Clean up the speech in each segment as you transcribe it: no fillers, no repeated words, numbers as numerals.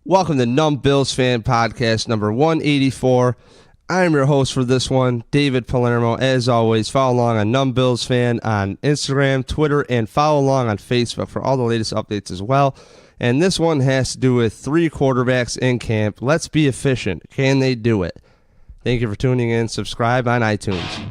Welcome to Numb Bills Fan Podcast number 184. I'm your host for this one, David Palermo. As always, follow along on Numb Bills Fan on Instagram, Twitter, and follow along on Facebook for all the latest updates as well. And this one has to do with 3 quarterbacks in camp. Let's be efficient. Can they do it? Thank you for tuning in. Subscribe on iTunes.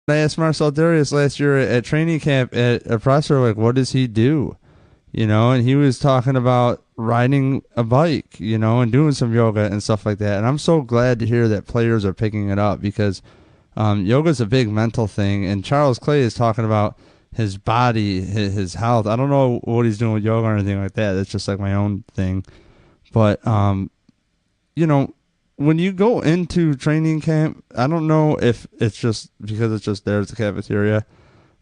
I asked Marcel Darius last year at training camp at a presser, like, what does he do? You know, and he was talking about riding a bike, and doing some yoga and stuff like that. And I'm so glad to hear that players are picking it up because yoga is a big mental thing. And Charles Clay is talking about his body, his health. I don't know what he's doing with yoga or anything like that. It's just like my own thing. But, when you go into training camp, I don't know if it's just because it's just there at the cafeteria.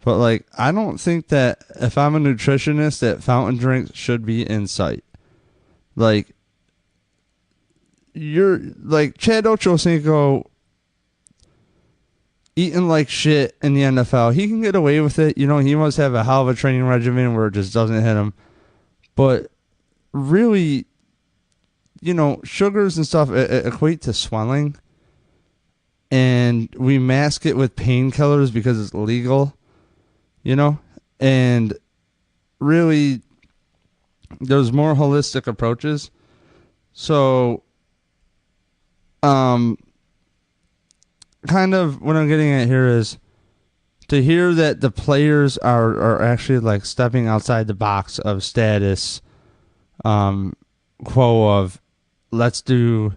But, like, I don't think that if I'm a nutritionist that fountain drinks should be in sight. Like, you're, like, Chad Ochocinco eating like shit in the NFL. He can get away with it. He must have a hell of a training regimen where it just doesn't hit him. But, really, sugars and stuff equate to swelling. And we mask it with painkillers because it's legal. And really, there's more holistic approaches. So, kind of what I'm getting at here is to hear that the players are actually like stepping outside the box of status quo of let's do,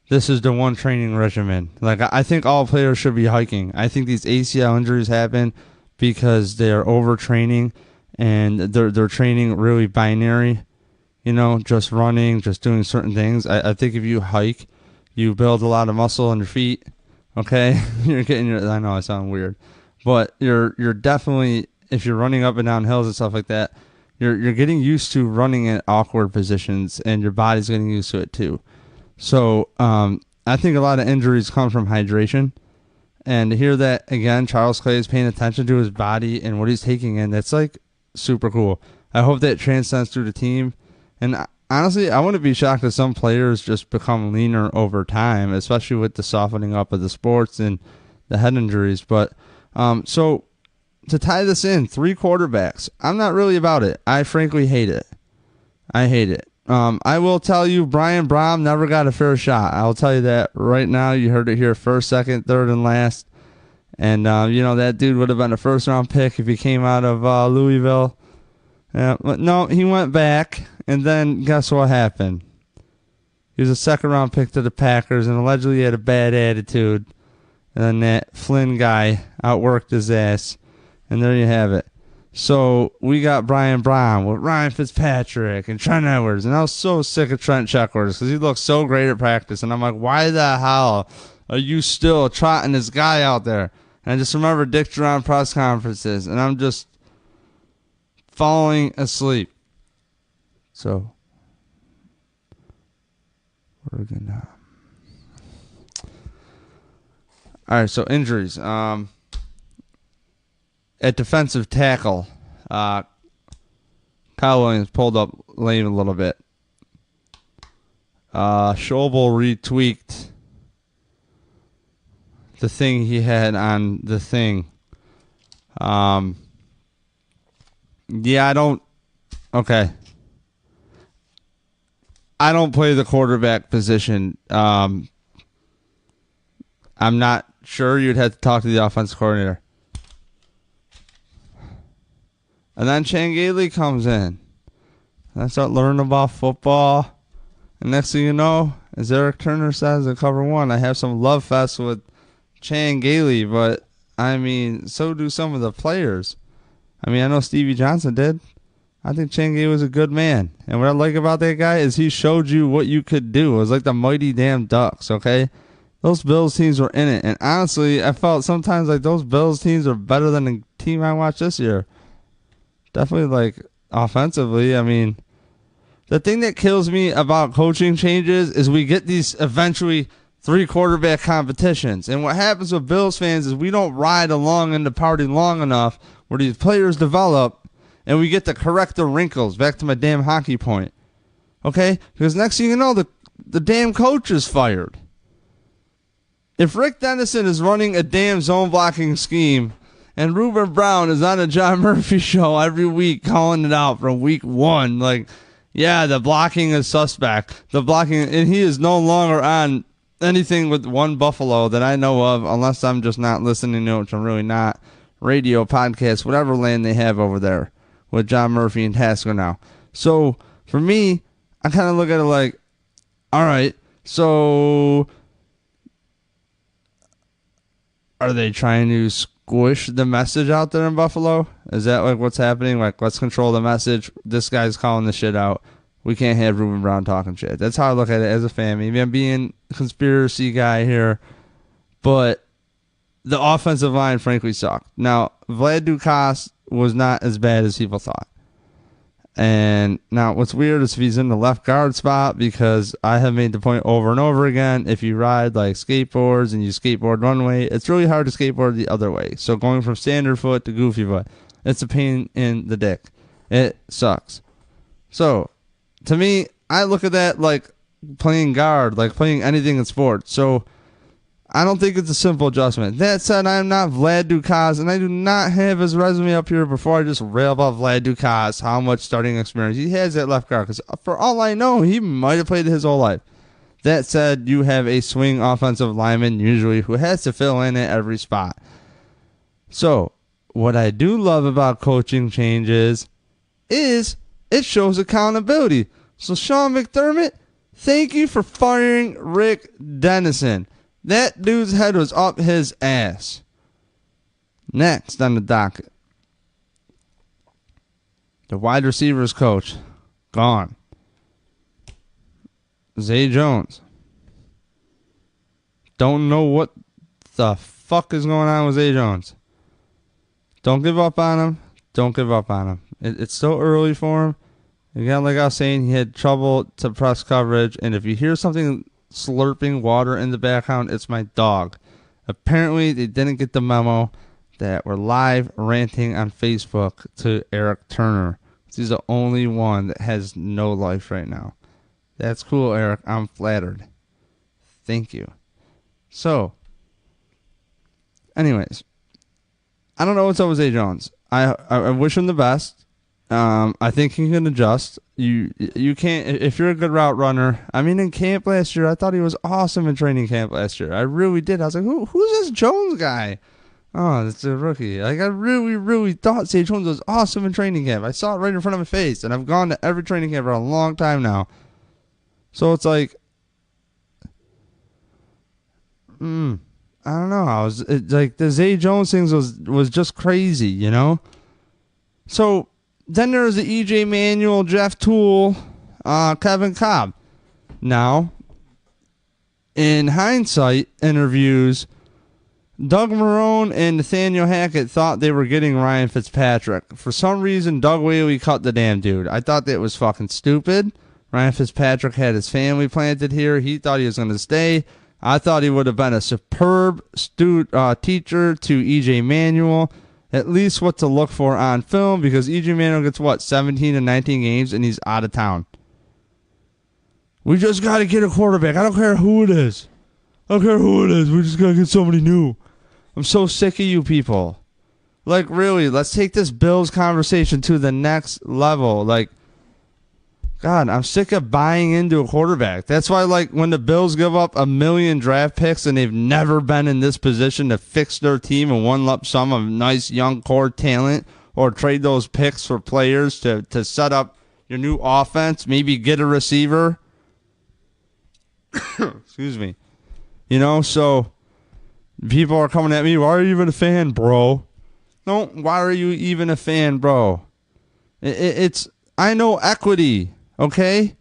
this is the one training regimen. Like, I think all players should be hiking. I think these ACL injuries happen because they're overtraining and they're training really binary, just running, just doing certain things. I think if you hike, you build a lot of muscle in your feet. Okay, I know I sound weird, but you're definitely, if you're running up and down hills and stuff like that, you're getting used to running in awkward positions, and your body's getting used to it too. So I think a lot of injuries come from hydration. And to hear that, again, Charles Clay is paying attention to his body and what he's taking in, that's, like, super cool. I hope that transcends through the team. And honestly, I wouldn't be shocked if some players just become leaner over time, especially with the softening up of the sports and the head injuries. But so to tie this in, 3 quarterbacks. I'm not really about it. I frankly hate it. I hate it. I will tell you, Brian Brohm never got a fair shot. I'll tell you that right now. You heard it here first, second, third, and last. And, that dude would have been a first-round pick if he came out of Louisville. But no, he went back, and then guess what happened? He was a second-round pick to the Packers, and allegedly he had a bad attitude. And then that Flynn guy outworked his ass. And there you have it. So we got Brian Brown with Ryan Fitzpatrick and Trent Edwards. And I was so sick of Trent Edwards because he looked so great at practice. And I'm like, why the hell are you still trotting this guy out there? And I just remember Dick Duran press conferences. And I'm just falling asleep. So we're going to... All right, so injuries. At defensive tackle, Kyle Williams pulled up lame a little bit. Schobel retweaked the thing he had on the thing. Yeah, I don't play the quarterback position. I'm not sure. You'd have to talk to the offensive coordinator. And then Changeli comes in. And I start learning about football. And next thing you know, as Eric Turner says in cover 1, I have some love fest with Changeli. But, I mean, so do some of the players. I mean, I know Stevie Johnson did. I think Changeli was a good man. And what I like about that guy is he showed you what you could do. It was like the mighty damn Ducks, okay? Those Bills teams were in it. And honestly, I felt sometimes like those Bills teams are better than the team I watched this year. Definitely, like, offensively. I mean, the thing that kills me about coaching changes is we get these eventually 3 quarterback competitions. And what happens with Bills fans is we don't ride along in the party long enough where these players develop and we get to correct the wrinkles. Back to my damn hockey point. Okay? Because next thing you know, the damn coach is fired. If Rick Dennison is running a damn zone blocking scheme and Ruben Brown is on a John Murphy show every week calling it out from week 1. Like, yeah, the blocking is suspect. The blocking, and he is no longer on anything with One Buffalo that I know of, unless I'm just not listening to it, which I'm really not. Radio, podcast, whatever land they have over there with John Murphy and Tasker now. So, for me, I kind of look at it like, all right, so are they trying to squish the message out there in Buffalo? Is that like what's happening? Like, let's control the message. This guy's calling the shit out. We can't have Ruben Brown talking shit. That's how I look at it as a fan. Maybe I'm being a conspiracy guy here, but the offensive line frankly sucked. Now, Vlad Dukas was not as bad as people thought. And now what's weird is if he's in the left guard spot, because I have made the point over and over again, if you ride like skateboards and you skateboard one way, it's really hard to skateboard the other way. So going from standard foot to goofy foot, it's a pain in the dick. It sucks. So to me, I look at that like playing guard, like playing anything in sports. So I don't think it's a simple adjustment. That said, I am not Vlad Dukas, and I do not have his resume up here before I just rail about Vlad Dukas, how much starting experience he has at left guard. Because for all I know, he might have played his whole life. That said, you have a swing offensive lineman usually who has to fill in at every spot. So, what I do love about coaching changes is it shows accountability. So, Sean McDermott, thank you for firing Rick Dennison. That dude's head was up his ass. Next on the docket, the wide receivers coach, gone. Zay Jones. Don't know what the fuck is going on with Zay Jones. Don't give up on him. Don't give up on him. It's still early for him. Again, like I was saying, he had trouble to press coverage, and if you hear something slurping water in the background, it's my dog. Apparently they didn't get the memo that we're live ranting on Facebook to Eric Turner. He's the only one that has no life right now. That's cool, Eric. I'm flattered. Thank you. So, anyways, I don't know what's up with Zay Jones. I wish him the best. I think he can adjust. You can't, if you're a good route runner. I mean, in camp last year, I thought he was awesome in training camp last year. I really did. I was like, who's this Jones guy? Oh, it's a rookie. Like, I really, really thought Zay Jones was awesome in training camp. I saw it right in front of my face, and I've gone to every training camp for a long time now. So it's like, I don't know. Like the Zay Jones things was just crazy, you know. So then there's the EJ Manuel, Jeff Toole, Kevin Cobb. Now, in hindsight interviews, Doug Marrone and Nathaniel Hackett thought they were getting Ryan Fitzpatrick. For some reason, Doug Whaley cut the damn dude. I thought that was fucking stupid. Ryan Fitzpatrick had his family planted here. He thought he was going to stay. I thought he would have been a superb teacher to EJ Manuel. At least what to look for on film, because EJ Manuel gets, 17 to 19 games, and he's out of town. We just got to get a quarterback. I don't care who it is. We just got to get somebody new. I'm so sick of you people. Like, really, let's take this Bills conversation to the next level. Like, God, I'm sick of buying into a quarterback. That's why, like, when the Bills give up 1 million draft picks and they've never been in this position to fix their team in one lump sum of nice young core talent, or trade those picks for players to set up your new offense, maybe get a receiver. Excuse me. You know, so people are coming at me, why are you even a fan, bro? No, why are you even a fan, bro? It's I know equity. Okay,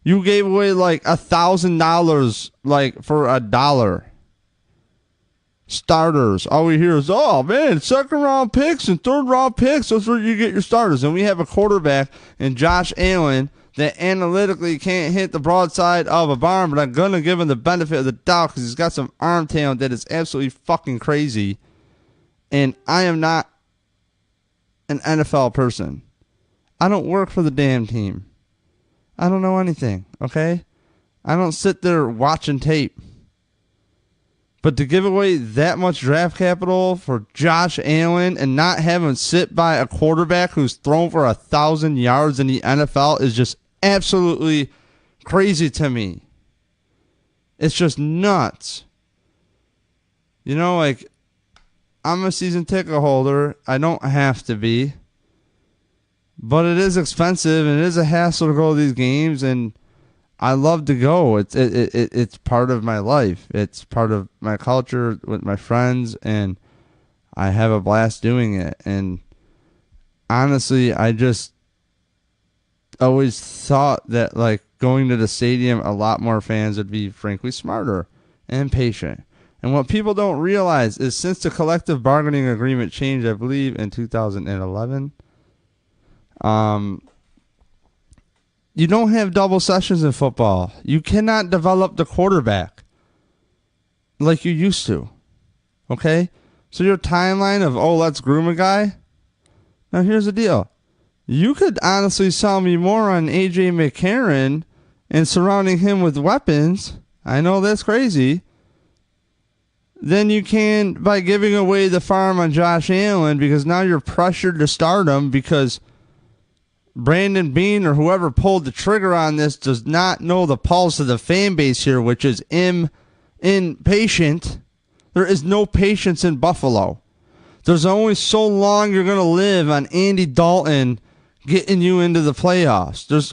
you gave away like $1,000, like for $1. Starters. All we hear is, oh man, second round picks and third round picks. That's where you get your starters. And we have a quarterback in Josh Allen that analytically can't hit the broadside of a barn, but I'm gonna give him the benefit of the doubt because he's got some arm talent that is absolutely fucking crazy. And I am not an NFL person. I don't work for the damn team. I don't know anything, okay? I don't sit there watching tape. But to give away that much draft capital for Josh Allen and not have him sit by a quarterback who's thrown for 1,000 yards in the NFL is just absolutely crazy to me. It's just nuts. You know, like, I'm a season ticket holder. I don't have to be. But it is expensive, and it is a hassle to go to these games, and I love to go. It's part of my life. It's part of my culture with my friends, and I have a blast doing it. And honestly, I just always thought that like going to the stadium, a lot more fans would be frankly smarter and patient. And what people don't realize is since the collective bargaining agreement changed, I believe in 2011, you don't have double sessions in football. You cannot develop the quarterback like you used to. Okay? So your timeline of, let's groom a guy. Now here's the deal. You could honestly sell me more on A.J. McCarron and surrounding him with weapons. I know that's crazy. Than you can by giving away the farm on Josh Allen, because now you're pressured to start him because Brandon Beane or whoever pulled the trigger on this does not know the pulse of the fan base here, which is impatient. There is no patience in Buffalo. There's only so long you're going to live on Andy Dalton getting you into the playoffs. There's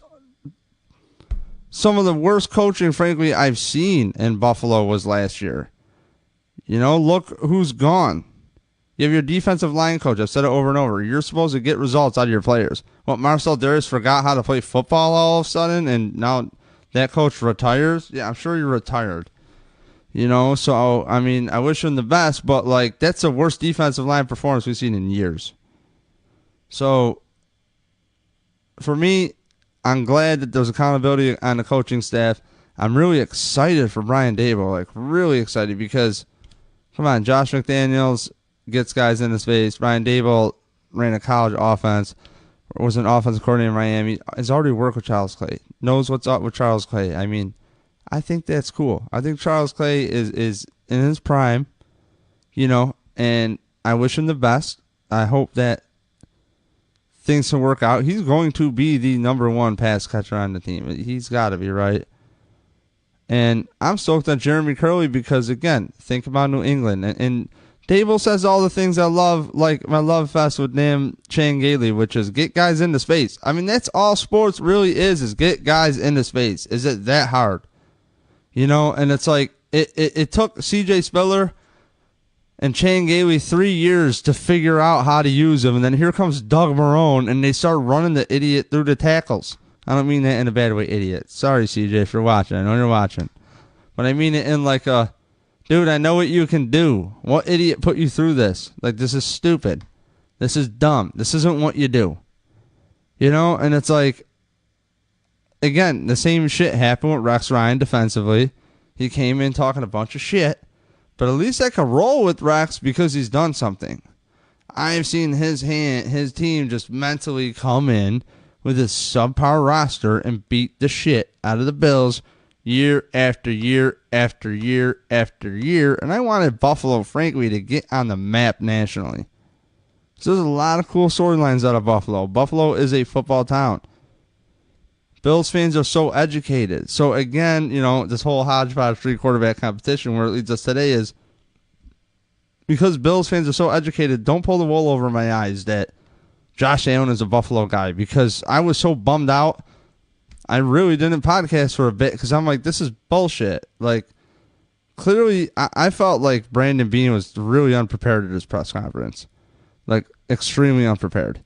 some of the worst coaching, frankly, I've seen in Buffalo was last year. You know, look who's gone. You have your defensive line coach. I've said it over and over. You're supposed to get results out of your players. What, Marcel Darius forgot how to play football all of a sudden, and now that coach retires? Yeah, I'm sure you're retired. You know, so, I mean, I wish him the best, but, like, that's the worst defensive line performance we've seen in years. So, for me, I'm glad that there's accountability on the coaching staff. I'm really excited for Brian Daboll, like, really excited, because, come on, Josh McDaniels gets guys in his face. Brian Daboll ran a college offense, was an offensive coordinator in Miami, has already worked with Charles Clay, knows what's up with Charles Clay. I mean, I think that's cool. I think Charles Clay is in his prime, you know, and I wish him the best. I hope that things can work out. He's going to be the number one pass catcher on the team. He's got to be, right? And I'm stoked on Jeremy Curley because, again, think about New England. And Dable says all the things I love, like my love fest with damn Chan Gailey, which is get guys into space. I mean, that's all sports really is get guys into space. Is it that hard? You know, and it's like it took C.J. Spiller and Chan Gailey 3 years to figure out how to use them. And then here comes Doug Marrone, and they start running the idiot through the tackles. I don't mean that in a bad way, idiot. Sorry, CJ, if you're watching. I know you're watching. But I mean it in like a, dude, I know what you can do. What idiot put you through this? Like, this is stupid. This is dumb. This isn't what you do. You know? And it's like, again, the same shit happened with Rex Ryan defensively. He came in talking a bunch of shit. But at least I can roll with Rex because he's done something. I've seen his team just mentally come in with a subpar roster and beat the shit out of the Bills year after year after year after year. And I wanted Buffalo, frankly, to get on the map nationally. So there's a lot of cool storylines out of Buffalo. Buffalo is a football town. Bills fans are so educated. So again, you know, this whole hodgepodge three quarterback competition where it leads us today is because Bills fans are so educated, don't pull the wool over my eyes that Josh Allen is a Buffalo guy, because I was so bummed out. I really didn't podcast for a bit because I'm like, this is bullshit. Like, clearly, I felt like Brandon Beane was really unprepared at his press conference. Like, extremely unprepared.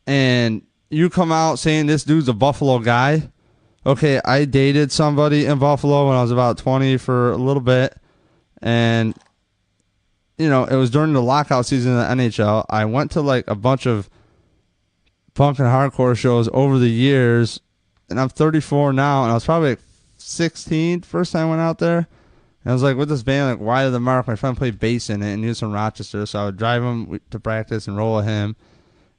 And you come out saying this dude's a Buffalo guy. Okay, I dated somebody in Buffalo when I was about 20 for a little bit. And, you know, it was during the lockout season of the NHL. I went to like a bunch of punk and hardcore shows over the years. And I'm 34 now. And I was probably like 16 first time I went out there. And I was like with this band, like Wide of the Mark. My friend played bass in it and he was from Rochester. So I would drive him to practice and roll with him.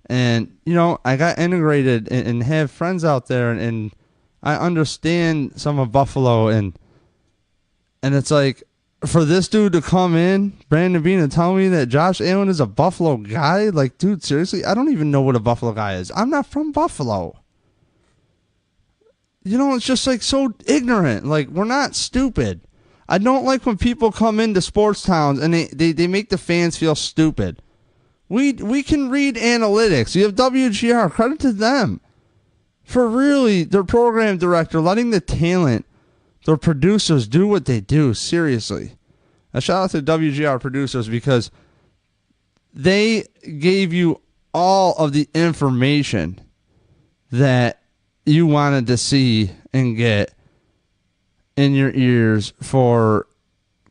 And, you know, I got integrated and have friends out there, and I understand some of Buffalo, and it's like, for this dude to come in, Brandon Beane, and tell me that Josh Allen is a Buffalo guy, like, dude, seriously, I don't even know what a Buffalo guy is. I'm not from Buffalo. You know, it's just, like, so ignorant. Like, we're not stupid. I don't like when people come into sports towns and they make the fans feel stupid. We can read analytics. You have WGR. Credit to them for really their program director letting the talent, their producers do what they do. Seriously, a shout out to WGR producers because they gave you all of the information that you wanted to see and get in your ears for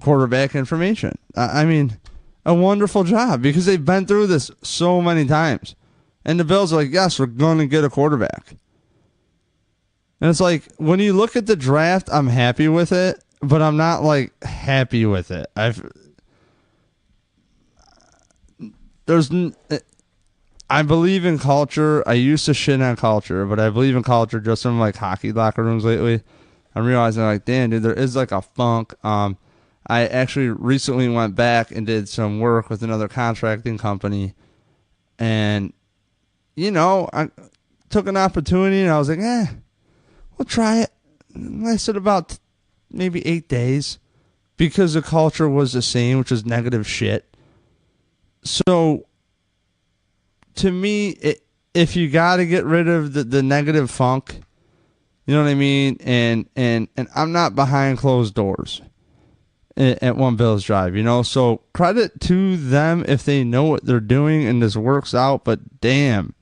quarterback information. I mean, a wonderful job because they've been through this so many times. And the Bills are like, yes, we're going to get a quarterback. And it's like, when you look at the draft, I'm happy with it, but I'm not like happy with it. I believe in culture. I used to shit on culture, but I believe in culture just from like hockey locker rooms lately. I'm realizing like, damn, dude, there is like a funk. I actually recently went back and did some work with another contracting company, and I took an opportunity and I was like, we'll try it. And I said about maybe 8 days because the culture was the same, which was negative shit. So to me, if you got to get rid of the negative funk, you know what I mean? And I'm not behind closed doors at One Bills Drive, So credit to them if they know what they're doing and this works out. But damn,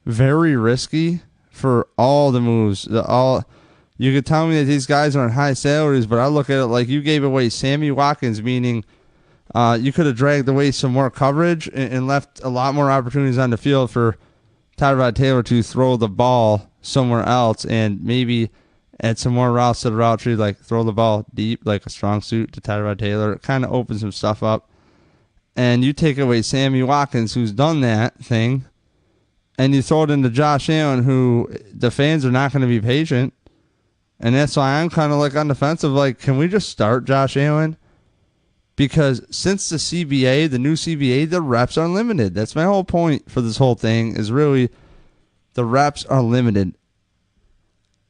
very risky for all the moves. You could tell me that these guys are on high salaries, but I look at it like you gave away Sammy Watkins, meaning you could have dragged away some more coverage and left a lot more opportunities on the field for Tyrod Taylor to throw the ball somewhere else and maybe add some more routes to the route tree, like throw the ball deep, like a strong suit to Tyrod Taylor. It kind of opens some stuff up. And you take away Sammy Watkins, who's done that thing, and you throw it into Josh Allen, who the fans are not going to be patient. And that's why I'm kind of like on the fence of like, can we just start Josh Allen? Because since the CBA, the new CBA, the reps are limited. That's my whole point for this whole thing is really the reps are limited.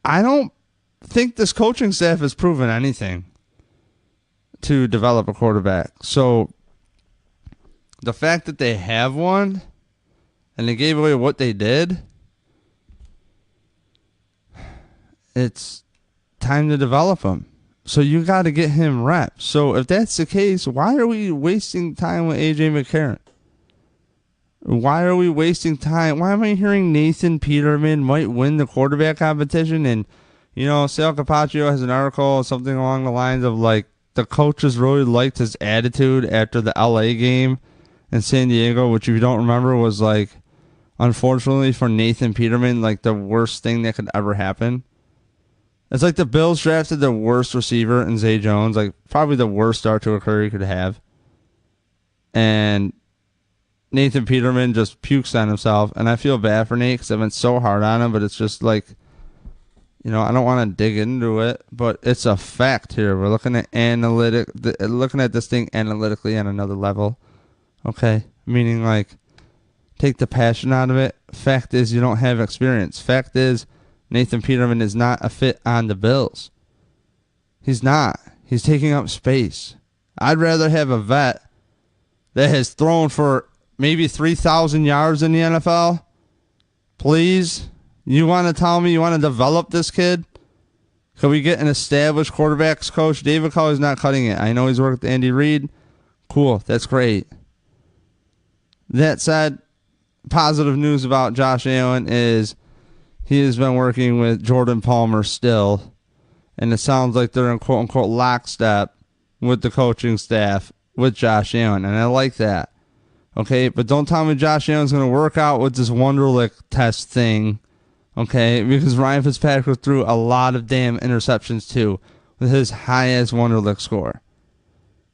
I don't think this coaching staff has proven anything to develop a quarterback. So the fact that they have one and they gave away what they did, it's time to develop him. So you got to get him reps. So if that's the case, why are we wasting time with AJ McCarron? Why are we wasting time? Why am I hearing Nathan Peterman might win the quarterback competition? And, Sal Capaccio has an article, something along the lines of like, the coaches really liked his attitude after the LA game in San Diego, which if you don't remember was like, unfortunately for Nathan Peterman, like the worst thing that could ever happen. It's like the Bills drafted the worst receiver in Zay Jones, like probably the worst start to a career he could have. And Nathan Peterman just pukes on himself. And I feel bad for Nate because I've been so hard on him, but it's just like, I don't want to dig into it, but it's a fact here. We're looking at looking at this thing analytically on another level. Okay? Meaning like, take the passion out of it. Fact is you don't have experience. Fact is Nathan Peterman is not a fit on the Bills. He's not. He's taking up space. I'd rather have a vet that has thrown for maybe 3,000 yards in the NFL. Please? You want to tell me you want to develop this kid? Could we get an established quarterbacks coach? David Culley's not cutting it. I know he's worked with Andy Reid. Cool. That's great. That said, positive news about Josh Allen is he has been working with Jordan Palmer still, and it sounds like they're in quote-unquote lockstep with the coaching staff with Josh Allen, and I like that. Okay, but don't tell me Josh Allen's going to work out with this Wonderlic test thing, okay, because Ryan Fitzpatrick threw a lot of damn interceptions too with his high-ass Wonderlic score.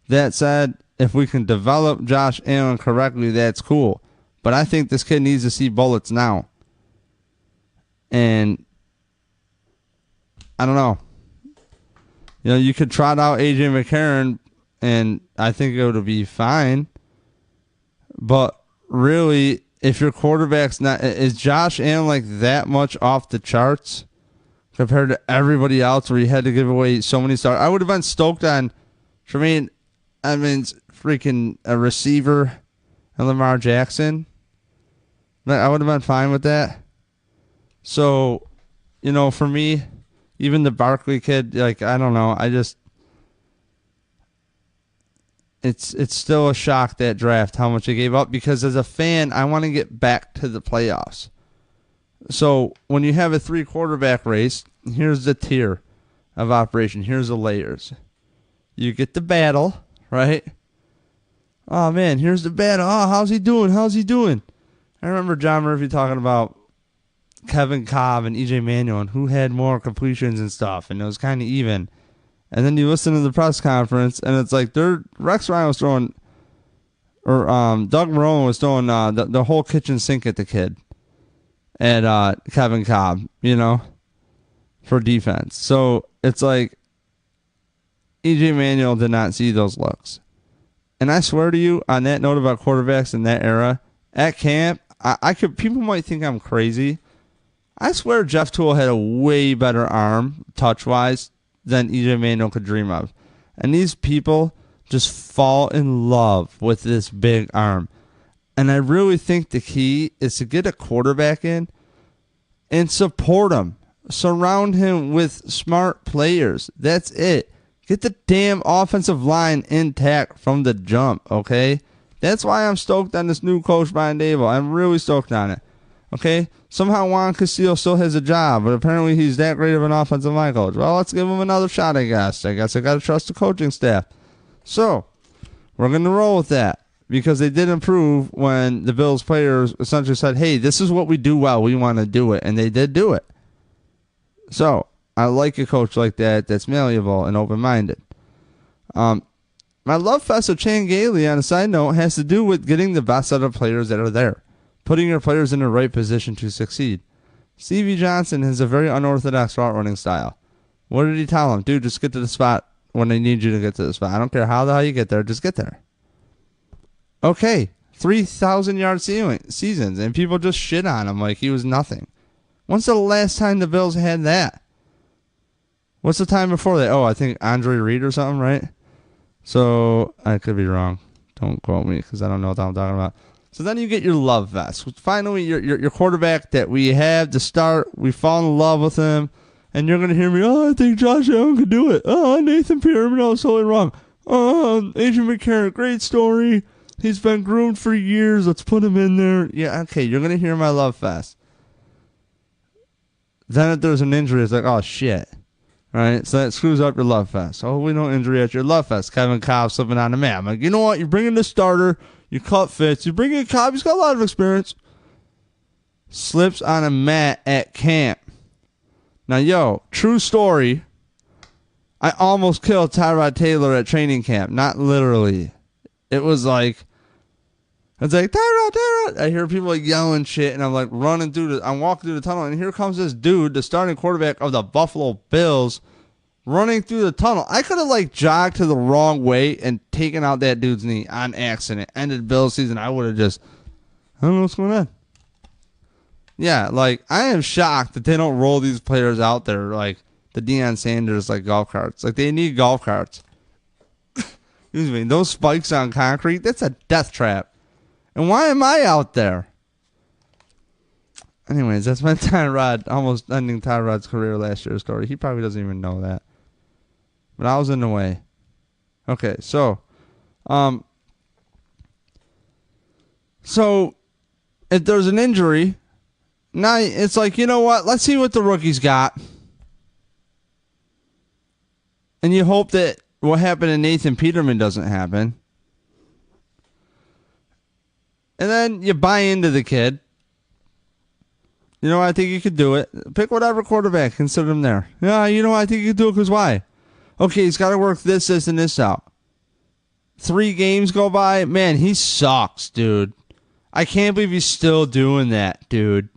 That said, if we can develop Josh Allen correctly, that's cool, but I think this kid needs to see bullets now. And I don't know. You could trot out AJ McCarron, and I think it would be fine. But really, if your quarterback's not, is Josh Allen like that much off the charts compared to everybody else where you had to give away so many stars? I would have been stoked on Tremaine Edmonds, freaking a receiver, and Lamar Jackson, I would have been fine with that. So, for me, even the Barkley kid, I don't know. It's still a shock, that draft, how much they gave up, because as a fan, I want to get back to the playoffs. So when you have a 3 quarterback race, here's the tier of operation. Here's the layers. You get the battle, right? Oh, man, here's the battle. Oh, how's he doing? I remember John Murphy talking about Kevin Cobb and EJ Manuel and who had more completions and stuff, and it was kind of even. And then you listen to the press conference, and it's like Rex Ryan was throwing, or Doug Marrone was throwing the whole kitchen sink at the kid, at Kevin Cobb, for defense. So it's like EJ Manuel did not see those looks. And I swear to you, on that note about quarterbacks in that era, at camp, people might think I'm crazy. I swear Jeff Toole had a way better arm, touch-wise, than EJ Manuel could dream of. And these people just fall in love with this big arm. And I really think the key is to get a quarterback in and support him. Surround him with smart players. That's it. Get the damn offensive line intact from the jump, okay? That's why I'm stoked on this new coach, Brian Daboll. I'm really stoked on it. Okay? Somehow Juan Castillo still has a job, but apparently he's that great of an offensive line coach. Well, let's give him another shot, I guess. I got to trust the coaching staff. So, we're going to roll with that, because they did improve when the Bills players essentially said, hey, this is what we do well. We want to do it. And they did do it. So, I like a coach like that that's malleable and open-minded. My love fest of Chan Gailey, on a side note, has to do with getting the best out of players that are there. Putting your players in the right position to succeed. Stevie Johnson has a very unorthodox route running style. What did he tell him? Dude, just get to the spot when they need you to get to the spot. I don't care how the hell you get there, just get there. Okay, 3,000-yard seasons, and people just shit on him like he was nothing. When's the last time the Bills had that? What's the time before that? Oh, I think Andre Reed or something, right? So, I could be wrong. Don't quote me, because I don't know what I'm talking about. So then you get your love vest. Finally, your quarterback that we have to start, we fall in love with him, and you're going to hear me, oh, I think Josh Allen could do it. Oh, Nathan Peterman, I was totally wrong. Oh, Adrian McCarron, great story. He's been groomed for years. Let's put him in there. Yeah, okay, you're going to hear my love fest. Then if there's an injury, it's like, oh, shit. Right? So that screws up your love fest. Oh, we don't injury at your love fest. Kevin Cobb slipping on the mat. I'm like, you know what? You're bringing the starter. You cut Fitz. You bring in Cobb. He's got a lot of experience. Slips on a mat at camp. Now, true story. I almost killed Tyrod Taylor at training camp. Not literally. It was like, it's like, Tyrod. I hear people like yelling shit, and I'm like running through I'm walking through the tunnel, and here comes this dude, the starting quarterback of the Buffalo Bills, running through the tunnel. I could have like jogged to the wrong way and taken out that dude's knee on accident. Ended Bills season. I would have just, I don't know what's going on. Yeah, like I am shocked that they don't roll these players out there like the Deion Sanders like golf carts. Like they need golf carts. Excuse me. Those spikes on concrete, that's a death trap. And why am I out there? Anyways, that's my Tyrod, almost ending Tyrod's career last year story. He probably doesn't even know that. But I was in the way. Okay, so if there's an injury, now it's like, you know what? Let's see what the rookies got. And you hope that what happened to Nathan Peterman doesn't happen. And then you buy into the kid. You know, I think you could do it. Pick whatever quarterback. Consider him there. Yeah, you know, I think you could do it because why? Okay, he's got to work this, and this out. 3 games go by. Man, he sucks, dude. I can't believe he's still doing that, dude.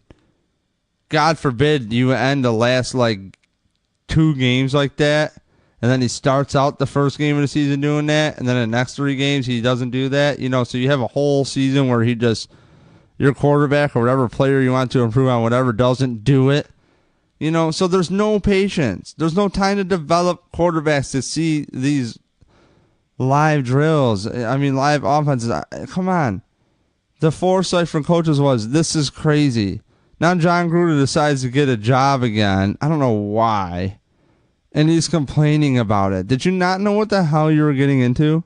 God forbid you end the last, 2 games like that. And then he starts out the first game of the season doing that. And then the next 3 games, he doesn't do that. You know, so you have a whole season where he just, your quarterback or whatever player you want to improve on, whatever, doesn't do it. You know, so there's no patience. There's no time to develop quarterbacks to see these live drills. I mean, live offenses. Come on. the foresight from coaches was, this is crazy. Now John Gruden decides to get a job again. I don't know why. And he's complaining about it. Did you not know what the hell you were getting into?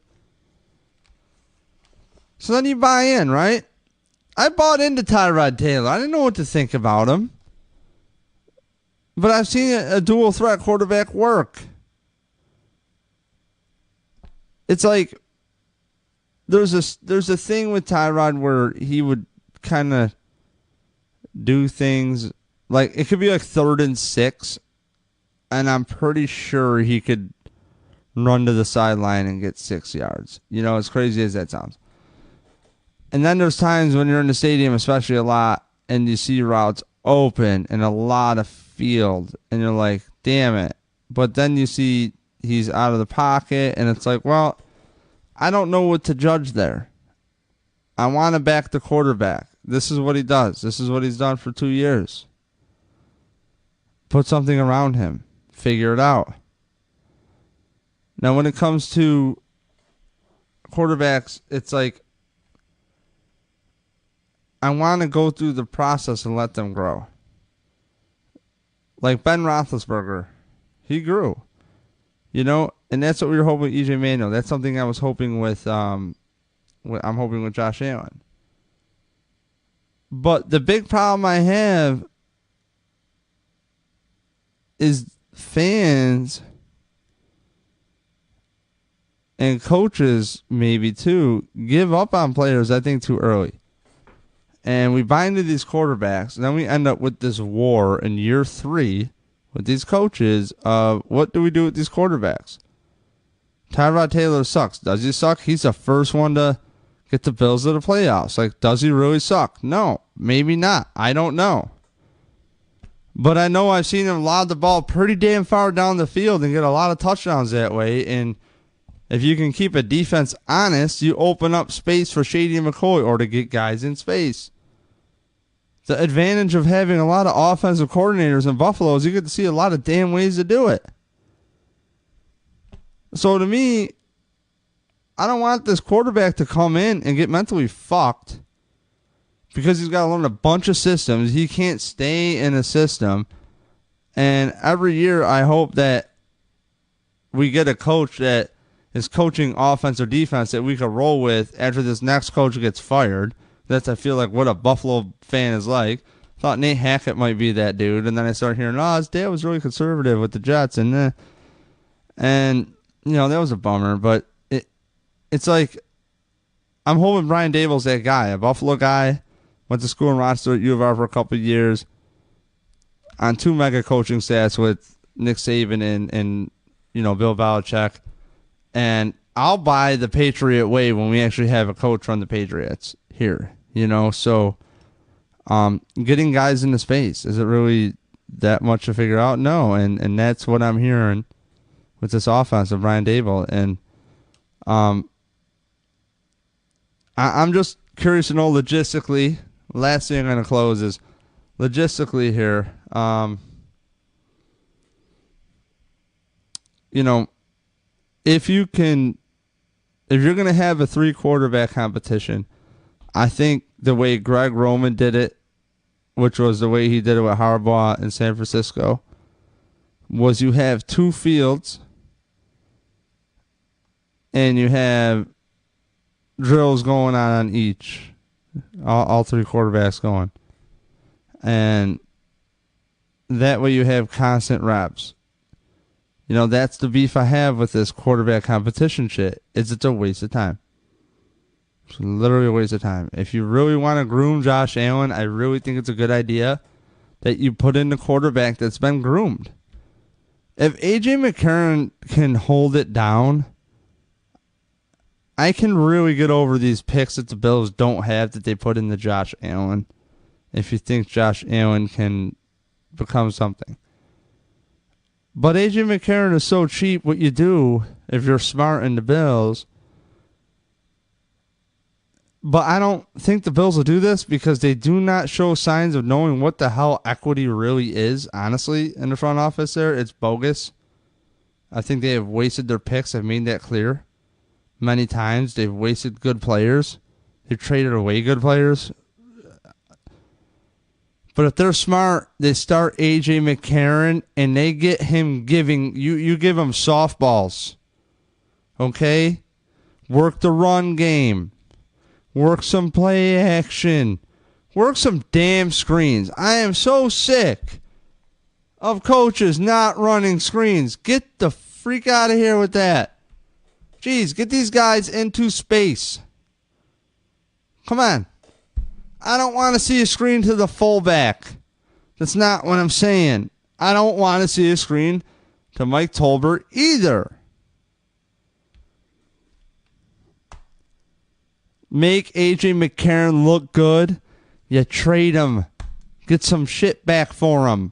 So then you buy in, right? I bought into Tyrod Taylor. I didn't know what to think about him. But I've seen a dual threat quarterback work. It's like there's a thing with Tyrod where he would kind of do things like it could be like 3rd and 6, and I'm pretty sure he could run to the sideline and get 6 yards. You know, as crazy as that sounds. And then there's times when you're in the stadium, especially a lot, and you see routes open and a lot of field, and you're like, damn it. But then you see he's out of the pocket, and it's like, well, I don't know what to judge there. I want to back the quarterback. This is what he does. This is what he's done for 2 years. Put something around him. Figure it out. Now, when it comes to quarterbacks, it's like, I want to go through the process and let them grow. Like Ben Roethlisberger, he grew. You know, and that's what we were hoping with EJ Manuel. That's something I was hoping with, I'm hoping with Josh Allen. But the big problem I have is fans and coaches, maybe too, give up on players, I think, too early. And we buy into these quarterbacks, and then we end up with this war in year 3 with these coaches of what do we do with these quarterbacks? Tyrod Taylor sucks. Does he suck? He's the first one to get the Bills to the playoffs. Like, does he really suck? No, maybe not. I don't know. But I know I've seen him lob the ball pretty damn far down the field and get a lot of touchdowns that way. And if you can keep a defense honest, you open up space for Shady McCoy or to get guys in space. The advantage of having a lot of offensive coordinators in Buffalo is you get to see a lot of damn ways to do it. So to me, I don't want this quarterback to come in and get mentally fucked because he's got to learn a bunch of systems. He can't stay in a system. And every year I hope that we get a coach that is coaching offense or defense that we could roll with after this next coach gets fired. That's, I feel like, what a Buffalo fan is like. Thought Nate Hackett might be that dude, and then I started hearing, his dad was really conservative with the Jets, and you know, that was a bummer. But it's like, I'm hoping Brian Daboll's that guy, a Buffalo guy, went to school in Rochester at U of R for a couple of years, on 2 mega coaching stats with Nick Saban and you know, Bill Belichick, and I'll buy the Patriot way when we actually have a coach run the Patriots here. You know, so getting guys into space, is it really that much to figure out? No, and that's what I'm hearing with this offense of Brian Daboll. And I'm just curious to know logistically. Last thing I'm going to close is logistically here. You know, if you're going to have a 3 quarterback competition, I think the way Greg Roman did it, which was the way he did it with Harbaugh in San Francisco, was you have 2 fields and you have drills going on each, all 3 quarterbacks going. And that way you have constant reps. You know, that's the beef I have with this quarterback competition shit, is it's a waste of time. It's literally a waste of time. If you really want to groom Josh Allen, I really think it's a good idea that you put in the quarterback that's been groomed. If A.J. McCarron can hold it down, I can really get over these picks that the Bills don't have that they put into Josh Allen, if you think Josh Allen can become something. But A.J. McCarron is so cheap, what you do, if you're smart in the Bills. But I don't think the Bills will do this because they do not show signs of knowing what the hell equity really is, honestly, in the front office there. It's bogus. I think they have wasted their picks. I've made that clear many times. They've wasted good players. They traded away good players. But if they're smart, they start A.J. McCarron and they get him giving you give him softballs. Okay? Work the run game. Work some play action. Work some damn screens. I am so sick of coaches not running screens. Get the freak out of here with that. Jeez, get these guys into space. Come on. I don't want to see a screen to the fullback. That's not what I'm saying. I don't want to see a screen to Mike Tolbert either. Make A.J. McCarron look good. You trade him. Get some shit back for him.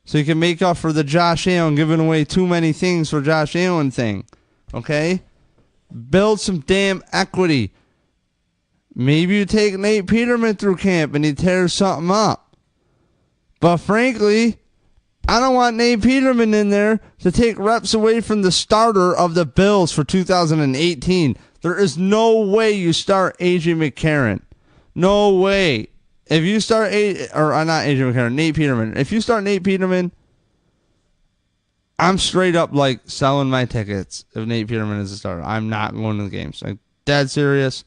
So you can make up for the Josh Allen giving away too many things for Josh Allen thing. Okay? Build some damn equity. Maybe you take Nate Peterman through camp and he tears something up. But frankly, I don't want Nate Peterman in there to take reps away from the starter of the Bills for 2018. There is no way you start A.J. McCarron. No way. If you start not A.J. McCarron, Nate Peterman. If you start Nate Peterman, I'm straight up like selling my tickets if Nate Peterman is a starter. I'm not going to the games. Like, dead serious.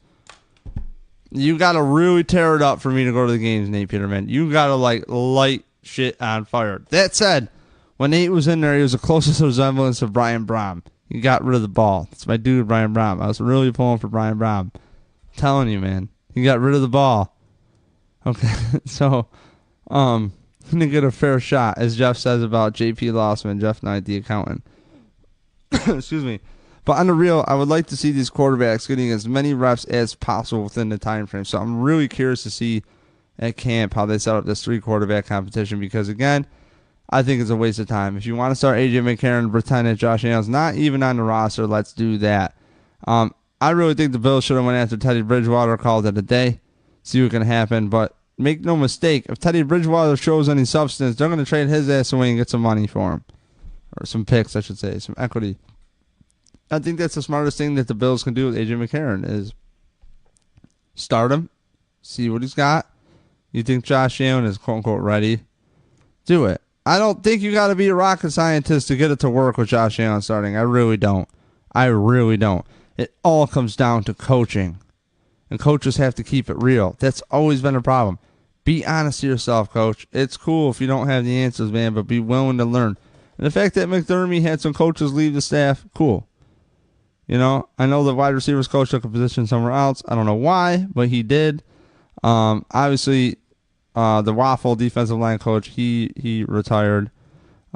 You got to really tear it up for me to go to the games, Nate Peterman. You got to light shit on fire. That said, when Nate was in there, he was the closest resemblance of Brian Brom. He got rid of the ball. That's my dude, Brian Brom. I was really pulling for Brian Brom. I'm telling you, man. He got rid of the ball. Okay, so he didn't get a fair shot, as Jeff says about J.P. Lossman, Jeff Knight, the accountant. Excuse me. But on the real, I would like to see these quarterbacks getting as many reps as possible within the time frame. So I'm really curious to see at camp how they set up this 3-quarterback competition because, again, I think it's a waste of time. If you want to start A.J. McCarron and pretend that Josh Allen's not even on the roster, let's do that. I really think the Bills should have went after Teddy Bridgewater, called it a day, see what can happen. But make no mistake, if Teddy Bridgewater shows any substance, they're going to trade his ass away and get some money for him. Or some picks, I should say, some equity. I think that's the smartest thing that the Bills can do with A.J. McCarron is start him, see what he's got. You think Josh Allen is quote-unquote ready? Do it. I don't think you got to be a rocket scientist to get it to work with Josh Allen starting. I really don't. It all comes down to coaching. And coaches have to keep it real. That's always been a problem. Be honest to yourself, coach. It's cool if you don't have the answers, man, but be willing to learn. And the fact that McDermott had some coaches leave the staff, cool. You know, I know the wide receivers coach took a position somewhere else. I don't know why, but he did. Obviously, the Waffle defensive line coach, he retired.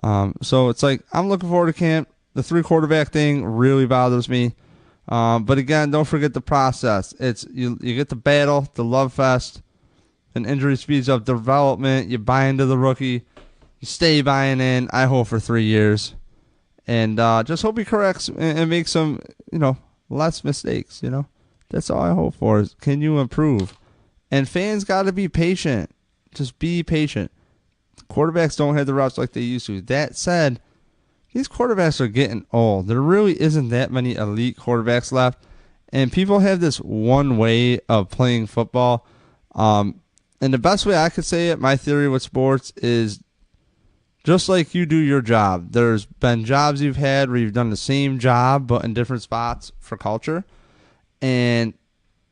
So it's like, I'm looking forward to camp. The 3-quarterback thing really bothers me. But again, don't forget the process. It's you get the battle, the love fest, and injury speeds up development. You buy into the rookie. You stay buying in. I hope for 3 years. And just hope he corrects and makes some, less mistakes, That's all I hope for is, can you improve? And fans got to be patient. Just be patient. Quarterbacks don't have the reps like they used to. That said, these quarterbacks are getting old. There really isn't that many elite quarterbacks left. And people have this one way of playing football. And the best way I could say it, my theory with sports, is just like you do your job. There's been jobs you've had where you've done the same job but in different spots for culture. And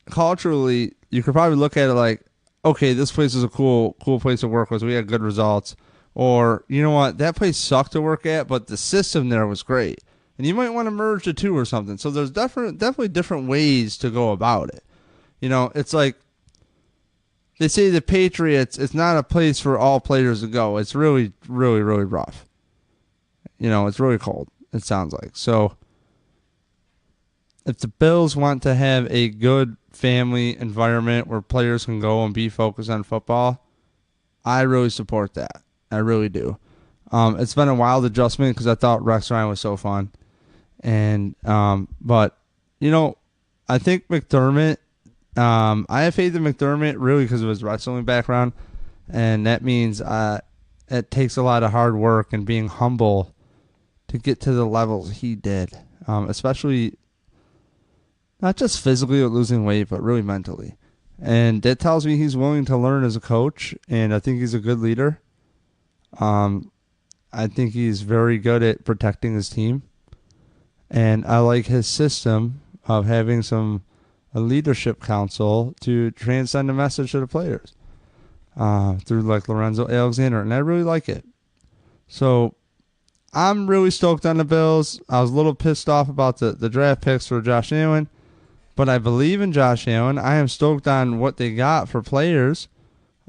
culturally, you could probably look at it like, okay, this place is a cool place to work with. We had good results. Or, you know what, that place sucked to work at, but the system there was great. And you might want to merge the two or something. So there's definitely different ways to go about it. It's like they say the Patriots, it's not a place for all players to go. It's really, really, really rough. It's really cold, it sounds like. So if the Bills want to have a good family environment where players can go and be focused on football, I really support that. I really do. It's been a wild adjustment because I thought Rex Ryan was so fun. And but I think McDermott, I have faith in McDermott really because of his wrestling background, and that means it takes a lot of hard work and being humble to get to the levels he did. Especially not just physically or losing weight, but really mentally. And that tells me he's willing to learn as a coach, and I think he's a good leader. I think he's very good at protecting his team. And I like his system of having a leadership council to transcend the message to the players through like Lorenzo Alexander, and I really like it. So I'm really stoked on the Bills. I was a little pissed off about the draft picks for Josh Allen, but I believe in Josh Allen. I am stoked on what they got for players.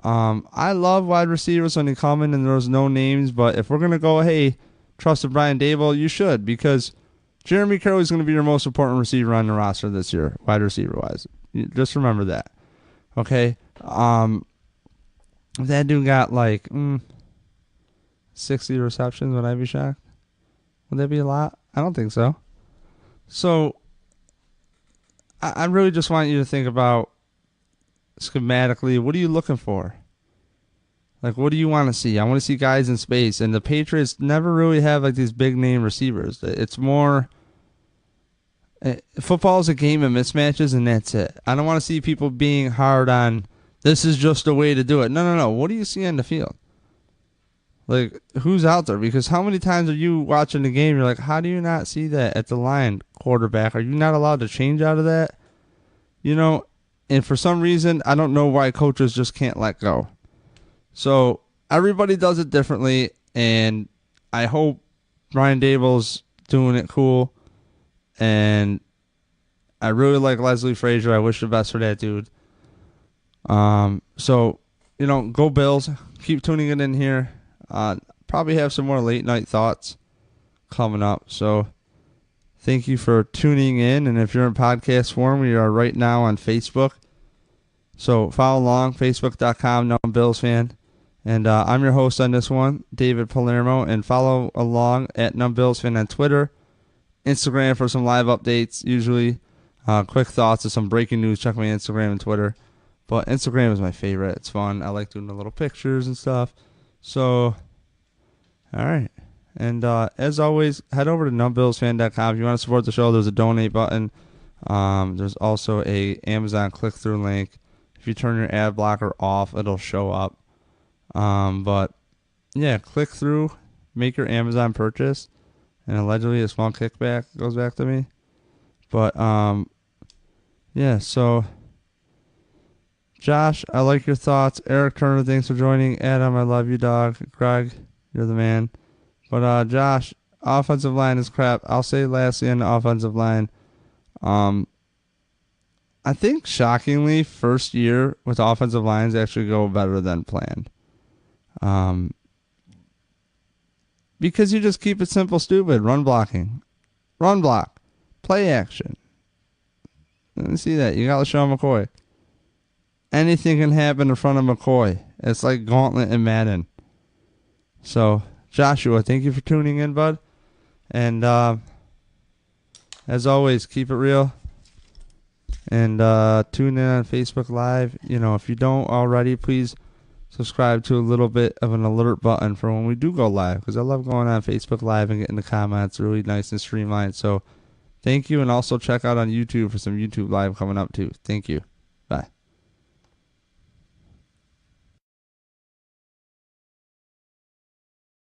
I love wide receivers when they come in and there's no names, but if we're going to go, hey, trust in Brian Dable, you should, because Jeremy Curley is going to be your most important receiver on the roster this year, wide receiver-wise. Just remember that. Okay? If that dude got like 60 receptions, would I be shocked? Would that be a lot? I don't think so. So I really just want you to think about schematically, what are you looking for? Like, what do you want to see? I want to see guys in space. And the Patriots never really have like these big name receivers. It's more, football is a game of mismatches, and that's it. I don't want to see people being hard on, this is just a way to do it. No. What do you see on the field? Like, who's out there? Because how many times are you watching the game, you're like, how do you not see that at the line, quarterback? Are you not allowed to change out of that? You know, and for some reason, I don't know why coaches just can't let go. So everybody does it differently, and I hope Brian Dable's doing it cool. And I really like Leslie Frazier. I wish the best for that dude. So, you know, go Bills. Keep tuning it in here. Probably have some more late night thoughts coming up. So thank you for tuning in. And if you're in podcast form, we are right now on Facebook. So follow along, facebook.com, Numb Bills fan. And I'm your host on this one, David Palermo. And follow along at Numb Bills fan on Twitter, Instagram for some live updates, usually quick thoughts of some breaking news. Check my Instagram and Twitter. But Instagram is my favorite. It's fun. I like doing the little pictures and stuff. So, all right. And as always, head over to numbbillsfan.com. If you want to support the show, there's a donate button. There's also a Amazon click-through link. If you turn your ad blocker off, it'll show up. But, yeah, click through, make your Amazon purchase, and allegedly a small kickback goes back to me. But, yeah, so Josh, I like your thoughts. Eric Turner, thanks for joining. Adam, I love you, dog. Greg, you're the man. But Josh, offensive line is crap. I'll say lastly on the offensive line, I think shockingly, first year with offensive lines actually go better than planned. Because you just keep it simple, stupid. Run blocking. Run block. Play action. Let me see that. You got LaShawn McCoy. Anything can happen in front of McCoy. It's like Gauntlet and Madden. So, Joshua, thank you for tuning in, bud. And as always, keep it real. And tune in on Facebook Live. You know, if you don't already, please subscribe to a little bit of an alert button for when we do go live. Because I love going on Facebook Live and getting the comments really nice and streamlined. So, thank you. And also check out on YouTube for some YouTube Live coming up, too. Thank you.